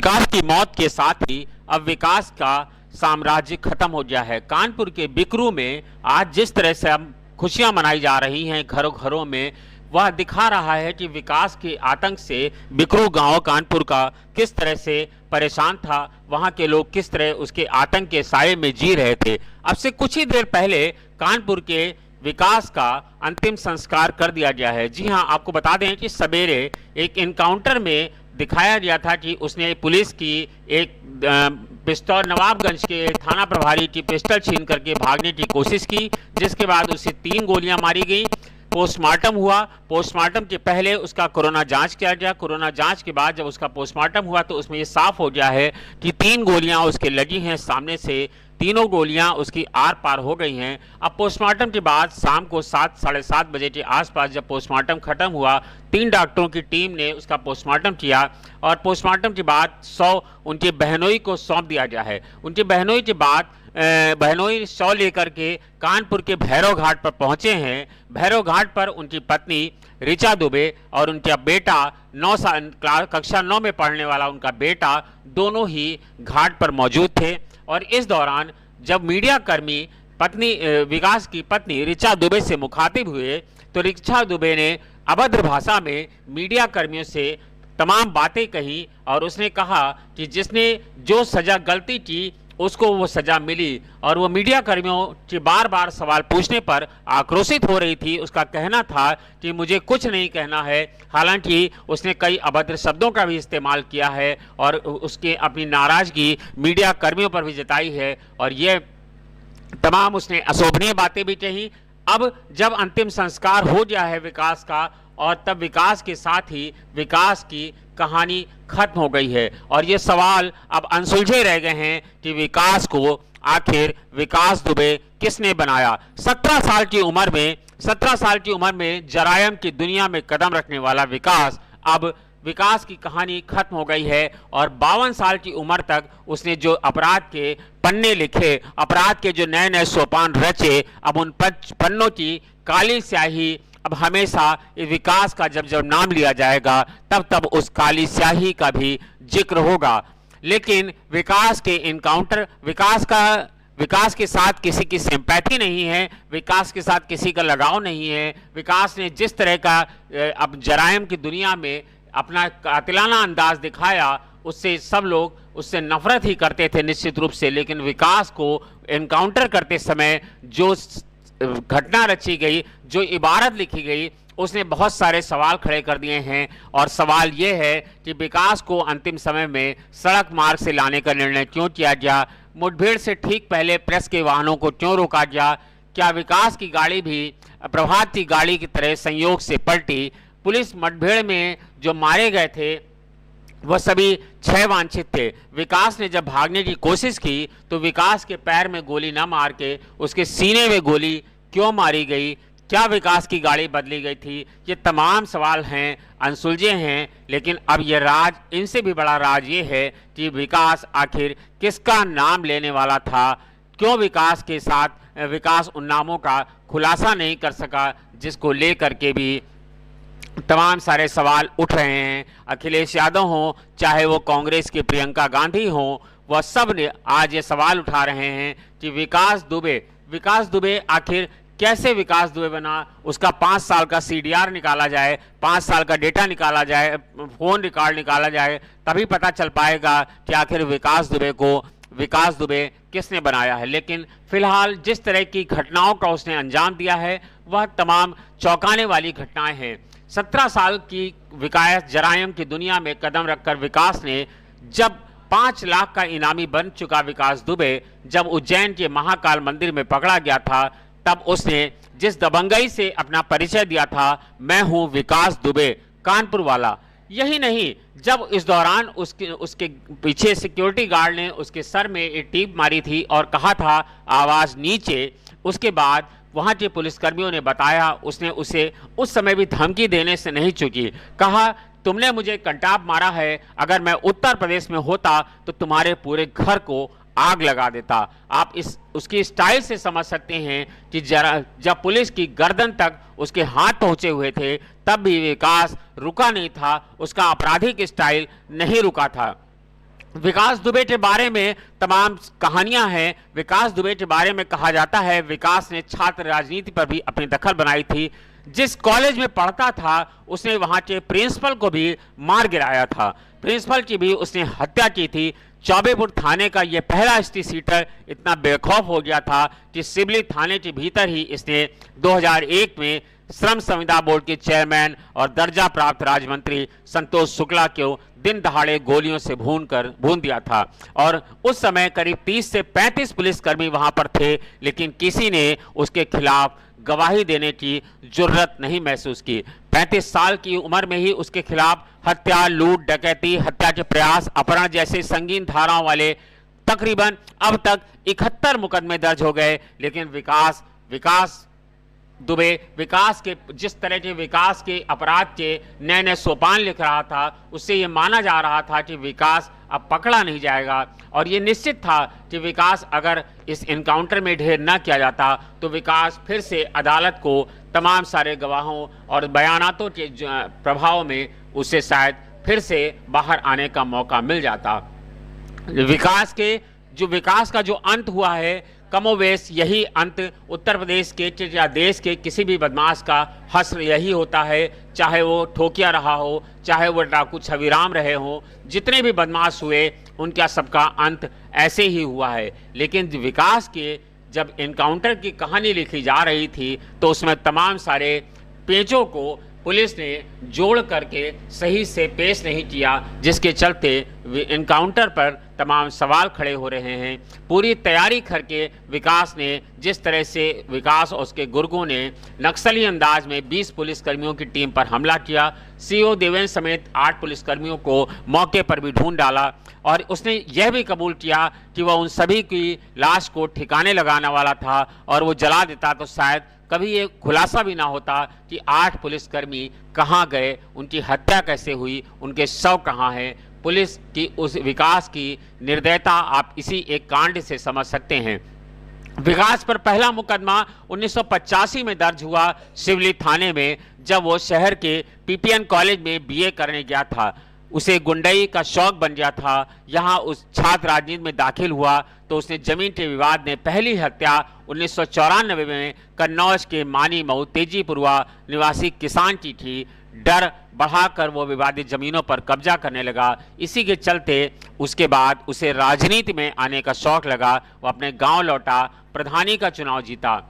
विकास की मौत के साथ ही अब विकास का साम्राज्य खत्म हो गया है। कानपुर के बिकरू में आज जिस तरह से अब खुशियां मनाई जा रही हैं घरों घरों में, वह दिखा रहा है कि विकास के आतंक से बिकरू गांव कानपुर का किस तरह से परेशान था, वहां के लोग किस तरह उसके आतंक के साये में जी रहे थे। अब से कुछ ही देर पहले कानपुर के विकास का अंतिम संस्कार कर दिया गया है। जी हां, आपको बता दें कि सवेरे एक एनकाउंटर में दिखाया गया था कि उसने पुलिस की एक पिस्तौल नवाबगंज के थाना प्रभारी की पिस्टल छीन करके भागने की कोशिश की, जिसके बाद उसे 3 गोलियां मारी गई। पोस्टमार्टम हुआ। पोस्टमार्टम के पहले उसका कोरोना जांच किया गया। कोरोना जांच के बाद जब उसका पोस्टमार्टम हुआ तो उसमें ये साफ हो गया है कि 3 गोलियां उसके लगी हैं सामने से, तीनों गोलियां उसकी आर पार हो गई हैं। अब पोस्टमार्टम के बाद शाम को 7 साढ़े 7 बजे के आसपास जब पोस्टमार्टम खत्म हुआ, 3 डॉक्टरों की टीम ने उसका पोस्टमार्टम किया और पोस्टमार्टम के बाद उनके बहनोई को सौंप दिया गया है। उनके बहनोई के बाद बहनोई 100 लेकर के कानपुर के भैरव घाट पर पहुंचे हैं। भैरव घाट पर उनकी पत्नी ऋचा दुबे और उनका बेटा कक्षा 9 में पढ़ने वाला उनका बेटा दोनों ही घाट पर मौजूद थे। और इस दौरान जब मीडिया कर्मी विकास की पत्नी ऋचा दुबे से मुखातिब हुए तो ऋचा दुबे ने अभद्र भाषा में मीडिया कर्मियों से तमाम बातें कही और उसने कहा कि जिसने जो सजा गलती की उसको वो सजा मिली, और वो मीडिया कर्मियों के बार बार सवाल पूछने पर आक्रोशित हो रही थी। उसका कहना था कि मुझे कुछ नहीं कहना है। हालांकि उसने कई अभद्र शब्दों का भी इस्तेमाल किया है और उसके अपनी नाराजगी मीडिया कर्मियों पर भी जताई है और ये तमाम उसने अशोभनीय बातें भी कही। अब जब अंतिम संस्कार हो गया है विकास का, और तब विकास के साथ ही विकास की कहानी खत्म हो गई है और ये सवाल अब अनसुलझे रह गए हैं कि विकास को आखिर विकास दुबे किसने बनाया। 17 साल की उम्र में जरायम की दुनिया में कदम रखने वाला विकास, अब विकास की कहानी खत्म हो गई है और 52 साल की उम्र तक उसने जो अपराध के पन्ने लिखे, अपराध के जो नए नए सोपान रचे, अब उन पन्नों की काली स्याही अब हमेशा विकास का जब जब नाम लिया जाएगा तब तब उस काली स्याही का भी जिक्र होगा। लेकिन विकास के इनकाउंटर, विकास के साथ किसी की सिंपैथी नहीं है, विकास के साथ किसी का लगाव नहीं है। विकास ने जिस तरह का अब जराइम की दुनिया में अपना कातिलाना अंदाज दिखाया, उससे सब लोग उससे नफरत ही करते थे निश्चित रूप से। लेकिन विकास को एनकाउंटर करते समय जो घटना रची गई, जो इबारत लिखी गई, उसने बहुत सारे सवाल खड़े कर दिए हैं। और सवाल ये है कि विकास को अंतिम समय में सड़क मार्ग से लाने का निर्णय क्यों किया गया? मुठभेड़ से ठीक पहले प्रेस के वाहनों को क्यों रोका गया? क्या विकास की गाड़ी भी प्रभात की गाड़ी की तरह संयोग से पलटी? पुलिस मुठभेड़ में जो मारे गए थे वह सभी 6 वांछित थे। विकास ने जब भागने की कोशिश की तो विकास के पैर में गोली न मार के उसके सीने में गोली क्यों मारी गई? क्या विकास की गाड़ी बदली गई थी? ये तमाम सवाल हैं, अनसुलझे हैं। लेकिन अब ये राज, इनसे भी बड़ा राज ये है कि विकास आखिर किसका नाम लेने वाला था? क्यों विकास के साथ विकास उन नामों का खुलासा नहीं कर सका जिसको लेकर के भी तमाम सारे सवाल उठ रहे हैं। अखिलेश यादव हों, चाहे वो कांग्रेस की प्रियंका गांधी हों, वह सब ने आज ये सवाल उठा रहे हैं कि विकास दुबे आखिर कैसे विकास दुबे बना? उसका 5 साल का CDR निकाला जाए, 5 साल का डेटा निकाला जाए, फोन रिकॉर्ड निकाला जाए, तभी पता चल पाएगा कि आखिर विकास दुबे किसने बनाया है। लेकिन फिलहाल जिस तरह की घटनाओं का उसने अंजाम दिया है वह तमाम चौंकाने वाली घटनाएं हैं। 17 साल की विकास जरायम की दुनिया में कदम रखकर विकास ने, जब 5 लाख का इनामी बन चुका विकास दुबे जब उज्जैन के महाकाल मंदिर में पकड़ा गया था, तब उसने जिस दबंगई से अपना परिचय दिया था, मैं हूं विकास दुबे, कानपुर वाला। यही नहीं, जब इस दौरान उसके पीछे सिक्योरिटी गार्ड ने उसके सर में एक टीप मारी थी और कहा था आवाज नीचे, उसके बाद वहां के पुलिसकर्मियों ने बताया उसने उसे उस समय भी धमकी देने से नहीं चूकी। कहा, तुमने मुझे कंटाप मारा है, अगर मैं उत्तर प्रदेश में होता तो तुम्हारे पूरे घर को आग लगा देता। आप उसकी स्टाइल से समझ सकते हैं कि जब पुलिस की गर्दन तक उसके हाथ पहुंचे हुए थे तब भी विकास रुका नहीं था, उसका आपराधिक स्टाइल नहीं रुका था। विकास दुबे के बारे में तमाम कहानियां हैं। विकास दुबे के बारे में कहा जाता है विकास ने छात्र राजनीति पर भी अपनी दखल बनाई थी। जिस कॉलेज में पढ़ता था उसने वहां के प्रिंसिपल को भी मार गिराया था, प्रिंसिपल की भी उसने हत्या की थी। चौबेपुर थाने का यह पहला एसटी सीटर इतना बेखौफ हो गया था कि सिवली थाने के भीतर ही इसने 2001 में श्रम संविदा बोर्ड के चेयरमैन और दर्जा प्राप्त राज्य मंत्री संतोष शुक्ला को दिन दहाड़े गोलियों से भून दिया था। और उस समय करीब 30 से 35 पुलिसकर्मी वहां पर थे, लेकिन किसी ने उसके खिलाफ गवाही देने की जरूरत नहीं महसूस की। 35 साल की उम्र में ही उसके खिलाफ हत्या, लूट, डकैती, हत्या के प्रयास, अपहरण जैसे संगीन धाराओं वाले तकरीबन अब तक 71 मुकदमे दर्ज हो गए। लेकिन विकास दुबे विकास के जिस तरह के विकास के अपराध के नए नए सोपान लिख रहा था, उससे ये माना जा रहा था कि विकास अब पकड़ा नहीं जाएगा। और ये निश्चित था कि विकास अगर इस एनकाउंटर में ढेर न किया जाता तो विकास फिर से अदालत को तमाम सारे गवाहों और बयानातों के प्रभाव में उसे शायद फिर से बाहर आने का मौका मिल जाता। विकास का जो अंत हुआ है, कमोवेश यही अंत उत्तर प्रदेश के या देश के किसी भी बदमाश का हश्र यही होता है, चाहे वो ठोकिया रहा हो, चाहे वो डाकू छविराम रहे हो, जितने भी बदमाश हुए उनका सबका अंत ऐसे ही हुआ है। लेकिन विकास के जब एनकाउंटर की कहानी लिखी जा रही थी तो उसमें तमाम सारे पेचों को पुलिस ने जोड़ करके सही से पेश नहीं किया, जिसके चलते एनकाउंटर पर तमाम सवाल खड़े हो रहे हैं। पूरी तैयारी करके विकास ने जिस तरह से विकास और उसके गुर्गों ने नक्सली अंदाज में 20 पुलिसकर्मियों की टीम पर हमला किया, सीओ देवेंद्र समेत 8 पुलिसकर्मियों को मौके पर भी ढूंढ डाला और उसने यह भी कबूल किया कि वह उन सभी की लाश को ठिकाने लगाने वाला था और वो जला देता तो शायद कभी ये खुलासा भी ना होता कि 8 पुलिसकर्मी कहाँ गए, उनकी हत्या कैसे हुई, उनके शव कहाँ हैं। पुलिस की उस विकास की निर्दयता आप इसी एक कांड से समझ सकते हैं। विकास पर पहला मुकदमा 1985 में दर्ज हुआ सिवली थाने में, जब वो शहर के पीपीएन कॉलेज में बीए करने गया था। उसे गुंडई का शौक बन गया था। यहाँ उस छात्र राजनीति में दाखिल हुआ तो उसने जमीन के विवाद में पहली हत्या 1994 में कन्नौज के मानी मऊ तेजीपुरवा निवासी किसान की थी। डर बढ़ाकर वो विवादित जमीनों पर कब्जा करने लगा। इसी के चलते उसके बाद उसे राजनीति में आने का शौक लगा। वो अपने गांव लौटा, प्रधानी का चुनाव जीता।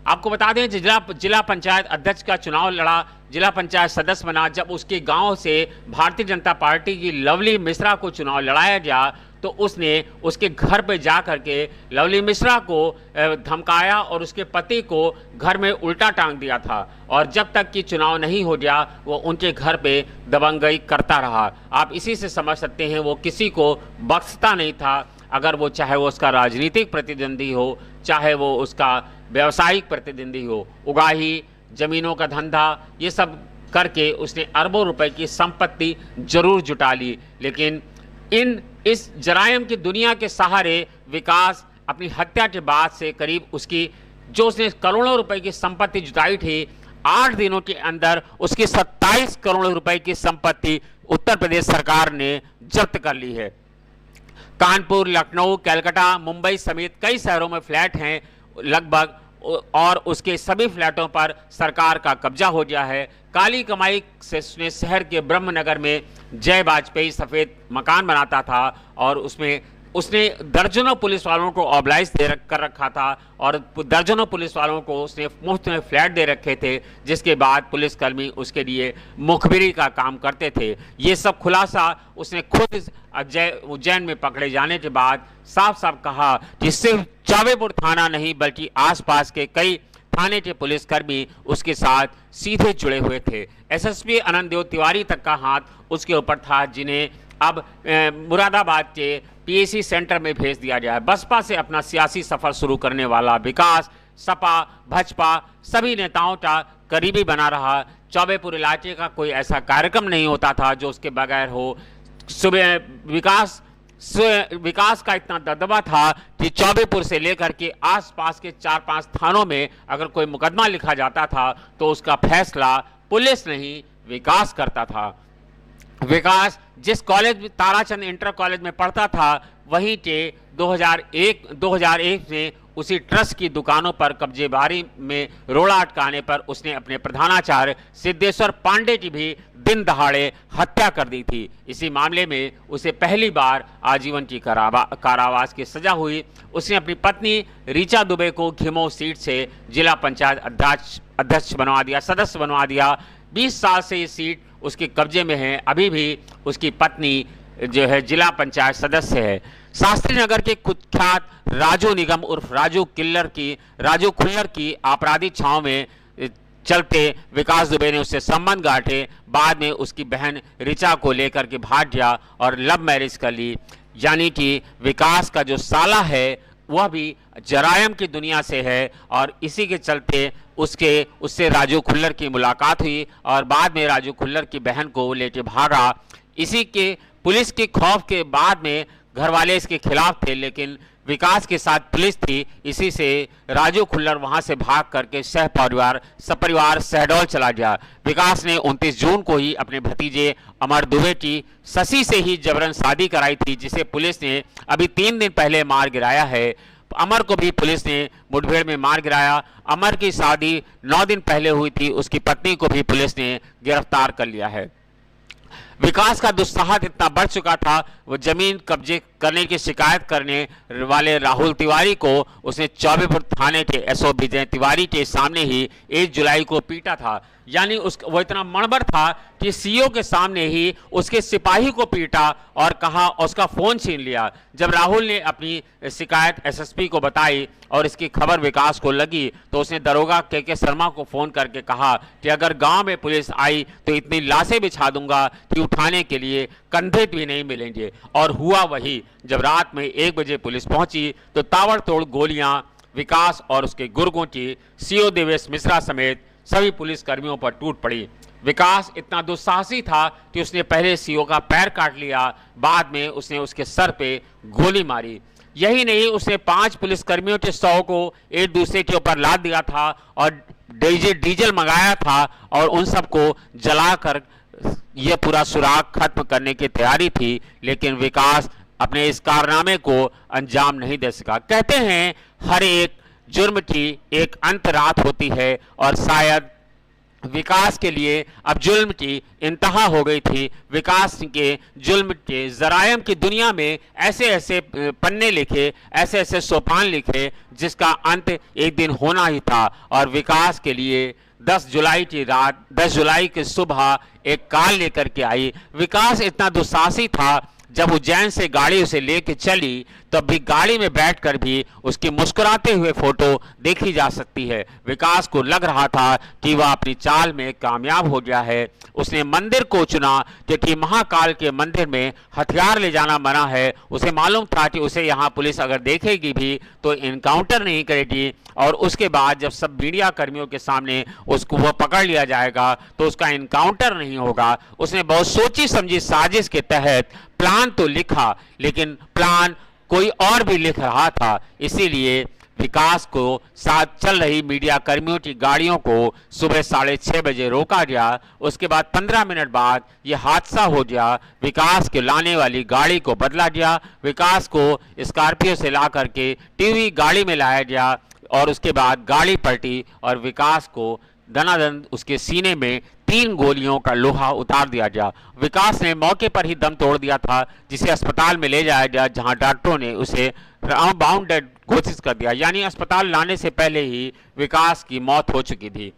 आपको बता दें जिला पंचायत अध्यक्ष का चुनाव लड़ा, जिला पंचायत सदस्य बना। जब उसके गांव से भारतीय जनता पार्टी की लवली मिश्रा को चुनाव लड़ाया गया तो उसने उसके घर पे जा करके लवली मिश्रा को धमकाया और उसके पति को घर में उल्टा टांग दिया था। और जब तक कि चुनाव नहीं हो गया वो उनके घर पे दबंगई करता रहा। आप इसी से समझ सकते हैं वो किसी को बख्शता नहीं था, अगर वो चाहे वो उसका राजनीतिक प्रतिद्वंदी हो, चाहे वो उसका व्यावसायिक प्रतिद्वंदी हो। उगाही, जमीनों का धंधा, ये सब करके उसने अरबों रुपए की संपत्ति जरूर जुटा ली। लेकिन इस जरायम की दुनिया के सहारे विकास अपनी हत्या के बाद से करीब उसकी जो उसने करोड़ों रुपए की संपत्ति जुटाई थी, 8 दिनों के अंदर उसकी 27 करोड़ रुपए की संपत्ति उत्तर प्रदेश सरकार ने जब्त कर ली है। कानपुर, लखनऊ, कलकत्ता, मुंबई समेत कई शहरों में फ्लैट हैं लगभग, और उसके सभी फ्लैटों पर सरकार का कब्जा हो गया है। काली कमाई से उसने शहर के ब्रह्मनगर में जय वाजपेयी सफ़ेद मकान बनाता था और उसमें उसने दर्जनों पुलिस वालों को ऑब्लाइज कर रखा था और दर्जनों पुलिस वालों को उसने मुफ्त में फ्लैट दे रखे थे, जिसके बाद पुलिसकर्मी उसके लिए मुखबिरी का काम करते थे। ये सब खुलासा उसने खुद उज्जैन में पकड़े जाने के बाद साफ साफ कहा कि सिर्फ चौबेपुर थाना नहीं बल्कि आसपास के कई थाने के पुलिसकर्मी उसके साथ सीधे जुड़े हुए थे। एसएसपी आनंद देव तिवारी तक का हाथ उसके ऊपर था, जिन्हें अब मुरादाबाद के पीएसी सेंटर में भेज दिया गया है। बसपा से अपना सियासी सफर शुरू करने वाला विकास सपा, भाजपा सभी नेताओं का करीबी बना रहा। चौबेपुर इलाके का कोई ऐसा कार्यक्रम नहीं होता था जो उसके बगैर हो। सुबह विकास का इतना दबदबा था कि चौबेपुर से लेकर के आसपास के 4-5 थानों में अगर कोई मुकदमा लिखा जाता था तो उसका फैसला पुलिस नहीं विकास करता था। विकास जिस कॉलेज ताराचंद इंटर कॉलेज में पढ़ता था वहीं के 2001 में उसी ट्रस्ट की दुकानों पर कब्जेबारी में रोड़ा अटकाने पर उसने अपने प्रधानाचार्य सिद्धेश्वर पांडे की भी दिन दहाड़े हत्या कर दी थी। इसी मामले में उसे पहली बार आजीवन की कारावास की सजा हुई। उसने अपनी पत्नी ऋचा दुबे को घिमो सीट से जिला पंचायत अध्यक्ष बनवा दिया, सदस्य बनवा दिया। 20 साल से ये सीट उसके कब्जे में है। अभी भी उसकी पत्नी जो है जिला पंचायत सदस्य है। शास्त्री नगर के कुख्यात राजू निगम उर्फ राजू खुल्लर की आपराधिक छांव में चलते विकास दुबे ने उससे संबंध गांठे। बाद में उसकी बहन ऋचा को लेकर के भाग गया और लव मैरिज कर ली। यानी कि विकास का जो साला है वह भी जरायम की दुनिया से है और इसी के चलते उससे राजू खुल्लर की मुलाकात हुई और बाद में राजू खुल्लर की बहन को लेके भागा। इसी के पुलिस के खौफ के बाद में घर वाले इसके खिलाफ थे, लेकिन विकास के साथ पुलिस थी। इसी से राजू खुल्लर वहां से भाग करके सपरिवार शहडोल चला गया। विकास ने 29 जून को ही अपने भतीजे अमर दुबे की शशि से ही जबरन शादी कराई थी, जिसे पुलिस ने अभी 3 दिन पहले मार गिराया है। अमर को भी पुलिस ने मुठभेड़ में मार गिराया। अमर की शादी 9 दिन पहले हुई थी। उसकी पत्नी को भी पुलिस ने गिरफ्तार कर लिया है। विकास का दुस्साहस इतना बढ़ चुका था, वो जमीन कब्जे करने की शिकायत करने वाले राहुल तिवारी को उसने चौबेपुर थाने के एसओ विजय तिवारी के सामने ही 1 जुलाई को पीटा था। यानी वो इतना मणबर था कि सीओ के सामने ही उसके सिपाही को पीटा और कहा, उसका फोन छीन लिया। जब राहुल ने अपनी शिकायत एसएसपी को बताई और इसकी खबर विकास को लगी तो उसने दरोगा के शर्मा को फोन करके कहा कि अगर गांव में पुलिस आई तो इतनी लाशें बिछा दूंगा कि उठाने के लिए कंधे भी नहीं मिलेंगे। और हुआ वही। जब रात में 1 बजे पुलिस पहुंची तो ताबड़तोड़ गोलियां विकास और उसके गुर्गों की सीओ देवेश मिश्रा समेत सभी पुलिस कर्मियों पर टूट पड़ी। विकास इतना दुस्साहसी था कि उसने पहले सीओ का पैर काट लिया, बाद में उसने उसके सर पे गोली मारी। यही नहीं, उसने 5 पुलिसकर्मियों के शव को एक दूसरे के ऊपर लाद दिया था और डीजल मंगाया था और उन सबको जलाकर यह पूरा सुराग खत्म करने की तैयारी थी। लेकिन विकास अपने इस कारनामे को अंजाम नहीं दे सका। कहते हैं हर एक जुर्म की एक अंत रात होती है और शायद विकास के लिए अब जुल्म की इंतहा हो गई थी। विकास के जुल्म के जरायम की दुनिया में ऐसे ऐसे पन्ने लिखे, ऐसे ऐसे सोपान लिखे जिसका अंत एक दिन होना ही था। और विकास के लिए 10 जुलाई की रात, 10 जुलाई की सुबह एक कार लेकर के आई। विकास इतना दुस्साहसी था, जब उज्जैन से गाड़ी उसे लेके चली तब भी गाड़ी में बैठकर भी उसकी मुस्कुराते हुए फोटो देखी जा सकती है। विकास को लग रहा था कि वह अपनी चाल में कामयाब हो गया है। उसने मंदिर को चुना क्योंकि महाकाल के मंदिर में हथियार ले जाना मना है। उसे मालूम था कि उसे यहाँ पुलिस अगर देखेगी भी तो इनकाउंटर नहीं करेगी और उसके बाद जब सब मीडिया कर्मियों के सामने उसको वह पकड़ लिया जाएगा तो उसका इनकाउंटर नहीं होगा। उसने बहुत सोची समझी साजिश के तहत प्लान तो लिखा, लेकिन प्लान कोई और भी लिख रहा था। इसीलिए विकास को साथ चल रही मीडिया कर्मियों की गाड़ियों को सुबह 6:30 बजे रोका गया। उसके बाद 15 मिनट बाद यह हादसा हो गया। विकास के लाने वाली गाड़ी को बदला गया। विकास को स्कॉर्पियो से ला करके टीवी गाड़ी में लाया गया और उसके बाद गाड़ी पलटी और विकास को दनादन उसके सीने में 3 गोलियों का लोहा उतार दिया गया। विकास ने मौके पर ही दम तोड़ दिया था, जिसे अस्पताल में ले जाया गया, जहां डॉक्टरों ने उसे बाउंड डेड घोषित कर दिया। यानी अस्पताल लाने से पहले ही विकास की मौत हो चुकी थी।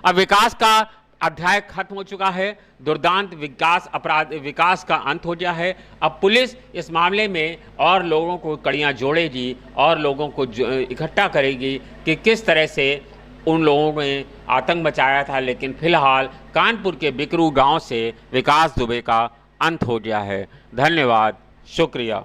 अब विकास का अध्याय खत्म हो चुका है। दुर्दांत विकास का अंत हो गया है। अब पुलिस इस मामले में और लोगों को कड़ियां जोड़ेगी और लोगों को इकट्ठा करेगी कि किस तरह से उन लोगों ने आतंक मचाया था। लेकिन फिलहाल कानपुर के बिकरू गांव से विकास दुबे का अंत हो गया है। धन्यवाद, शुक्रिया।